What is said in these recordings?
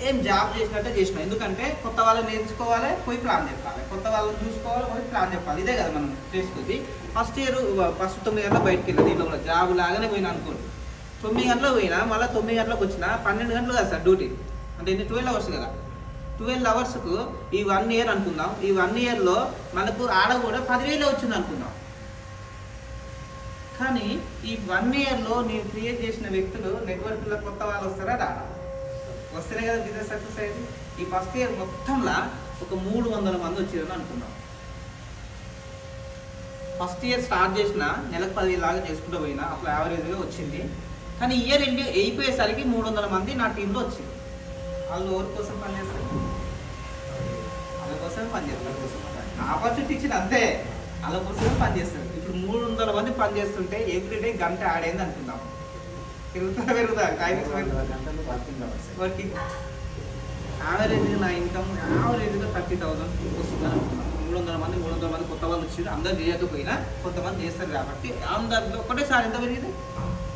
Same job చేసినట్టే చేసిన. ఎందుకంటే కొత్త వాళ్ళని నేర్చుకోవాలి, పోయి ప్లాన్ చెప్పాలి, కొత్త వాళ్ళని చూసుకోవాలి, పోయి ప్లాన్ చెప్పాలి. ఇదే కదా మనం చేసుకుంది. ఫస్ట్ 9 గంటలకు బయటకు వెళ్ళి దీంట్లో కూడా జాబ్ లాగానే పోయినా అనుకోండి. 9 గంటలకు పోయినా మళ్ళీ 9 గంటలకు వచ్చిన 12 గంటలు కదా సార్ డ్యూటీ. అంటే 12 అవర్స్ కదా. 12 అవర్స్కు ఈ 1 ఇయర్ అనుకుందాం. ఈ 1 ఇయర్లో మనకు ఆడ కూడా 10,000 వచ్చింది అనుకుందాం. కానీ ఈ 1 ఇయర్లో నేను క్రియేట్ చేసిన వ్యక్తులు నెట్వర్క్లో కొత్త వాళ్ళు వస్తారా రారా? వస్తేనే కదా బిజినెస్ సక్సెస్ అయ్యేది. ఈ ఫస్ట్ ఇయర్ మొత్తంలో ఒక 300 మంది వచ్చారని అనుకున్నాం. ఫస్ట్ ఇయర్ స్టార్ట్ చేసిన నెలకు 10,000 లాగా చేసుకుంటూ పోయినా అప్పుడు యావరేజ్గా వచ్చింది. కానీ ఇయర్ ఎండ్ అయిపోయేసరికి 300 మంది నా టీంలో వచ్చింది. వాళ్ళు ఎవరి కోసం పనిచేస్తారు? వాళ్ళ కోసమే పనిచేస్తారు. ఆపర్చునిటీ ఇచ్చింది అంతే, వాళ్ళ కోసమే పనిచేస్తారు. ఇప్పుడు 300 మంది పనిచేస్తుంటే ఎవ్రీడే గంట యాడ్ అయింది అనుకుందాం. పెరుగుతా టైమింగ్స్ వర్కింగ్ యావరేజ్గా నా ఇన్కమ్ యావరేజ్గా 30,000 వస్తుంది అనుకున్నాం. 300 మంది కొత్త వాళ్ళు వచ్చి అందరు చేయకపోయినా కొంతమంది చేస్తారు కాబట్టి అందరిలో ఒకటేసారి ఎంత పెరిగింది?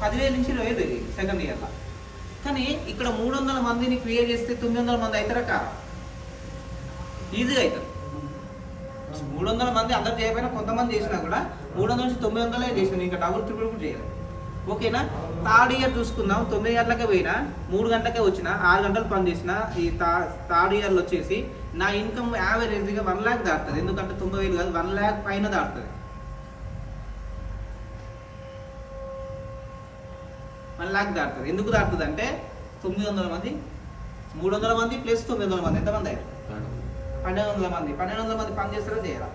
10,000 నుంచి 20,000 పెరిగింది సెకండ్ ఇయర్లో. కానీ ఇక్కడ 300 మందిని క్రియేట్ చేస్తే 900 మంది అవుతారా కాదా? ఈజీగా అవుతారు. 300 మంది అందరు చేయకపోయినా కొంతమంది చేసినా కూడా 300 నుంచి 900 చేసిన, ఇంకా డబుల్ ట్రిపుల్ కూడా చేయాలి. ఓకేనా? థర్డ్ ఇయర్ చూసుకుందాం. 9 గంటలకే పోయినా 3 గంటలకే వచ్చిన, 6 గంటలు పని చేసిన. ఈ థర్డ్ ఇయర్లో వచ్చేసి నా ఇన్కమ్ యావరేజ్గా 1 lakh దాటుతుంది. ఎందుకంటే 90,000 కాదు, 1 lakh పైన దాటుతుంది. 1 lakh దాటుతుంది. ఎందుకు దాటుతుంది అంటే 900 మంది, 300 మంది ప్లస్ 900 మంది ఎంతమంది అయ్యారు? 1,200 మంది. 1,200 మంది పని చేస్తారో చేయాలి.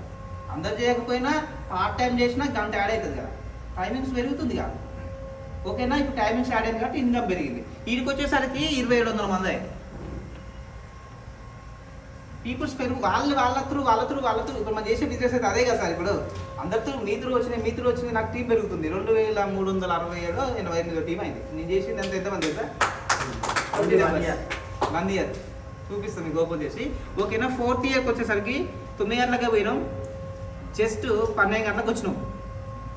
అందరు చేయకపోయినా పార్ట్ టైం చేసినా గంట యాడ్ అవుతుంది కదా, టైమింగ్స్ పెరుగుతుంది కదా. ఓకేనా? ఇప్పుడు టైమింగ్స్ యాడ్ అయింది కాబట్టి ఇన్కమ్ పెరిగింది. వీడికి వచ్చేసరికి 2,700 మంది అయ్యారు. పీపుల్స్ పెరుగు వాళ్ళ త్రూ ఇప్పుడు మనం చేసే బిజినెస్ అయితే అదే కదా సార్. ఇప్పుడు అందరితో మీ త్రూ వచ్చినాయి నాకు టీం పెరుగుతుంది. 2,367 88 టీం అయింది. నేను చేసింది ఎంతమంది సార్? 1 ఇయర్ చూపిస్తాను మీకు ఓపెన్ చేసి. ఓకేనా? 4th ఇయర్కి వచ్చేసరికి 9 గంటలకే పోయినాం, జస్ట్ 12 గంటలకు వచ్చినాం.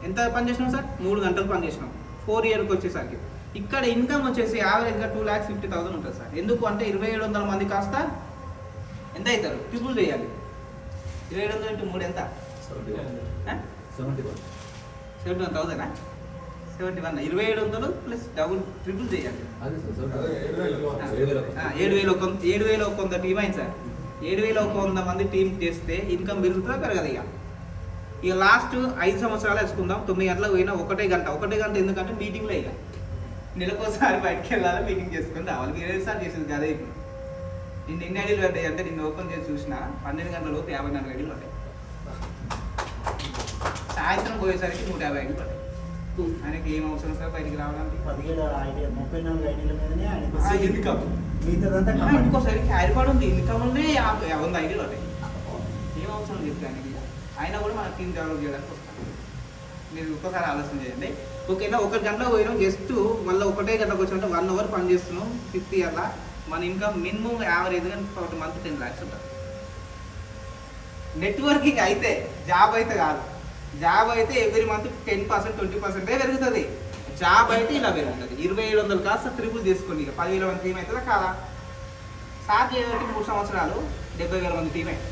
ఎంత పని చేసినాం సార్? 3 గంటలు పని చేసినాం. 4 ఇయర్కి వచ్చేసరికి ఇక్కడ ఇన్కమ్ వచ్చేసి యావరేజ్గా 2,50,000 ఉంటుంది సార్. ఎందుకు అంటే 2,700 మంది కాస్త ఎంత అవుతారు? ట్రిపుల్ చేయాలి. 2,700 into 3 ఎంత? 71,000. 2,700 ప్లస్ డబుల్ ట్రిపుల్ చేయాలి. 7,100 టీం అయింది సార్. 7,100 మంది టీం చేస్తే ఇన్కమ్ పెరుగుతుందా పెరగదు? ఇక లాస్ట్ 5 సంవత్సరాలు వేసుకుందాం. 9 గంటలకు పోయినా 1 గంట ఎందుకంటే మీటింగ్లో ఇక నెలకోసారి బయటకు వెళ్ళాలి, మీటింగ్ చేసుకొని రావాలి. మీరు సార్ చేసింది కదా. ఇప్పుడు నిన్న ఎన్ని ఐడీలు పడ్డాయి అంటే నిన్న ఓపెన్ చేసి చూసిన 12 గంటల లోపు 54 ఐడీలు పడ్డాయి. సాయంత్రం పోయేసరికి 150 ఐడీలు పడ్డాయి. ఆయనకి ఏం అవసరం సార్ బయటికి రావడానికి? 34 ఐడీల మీదనే ఇన్కమ్. ఇంకోసారి క్యారిపాడ్ ఉంది, ఇన్కమ్ 50 ఐడీలు పడ్డాయి. ఏం అవసరం చెప్తే ఆయనకి? అయినా కూడా మన టీం డెవలప్ చేయడానికి వస్తాను. మీరు ఒక్కసారి ఆలోచన చేయండి. ఓకేనా? 1 గంటలో పోయినాం, జస్ట్ మళ్ళీ 1 గంటకు వచ్చినట్టు 1 hour పని చేస్తున్నాం. 5th ఇయర్లో మన ఇన్కమ్ మినిమం యావరేజ్గా ఒక మంత్ 10 lakhs ఉంటుంది. నెట్వర్కింగ్ అయితే జాబ్ అయితే కాదు. జాబ్ అయితే ఎవ్రీ మంత్ 10% 20% పెరుగుతుంది. జాబ్ అయితే ఇలా పెరుగుతుంది. 2,700 కాస్త ట్రిపుల్ చేసుకోండి. ఇక 10,000 మంది టీం అవుతుందా కాదా? స్టార్ట్ చేయడానికి 3 సంవత్సరాలు 70,000 మంది టీం అయింది.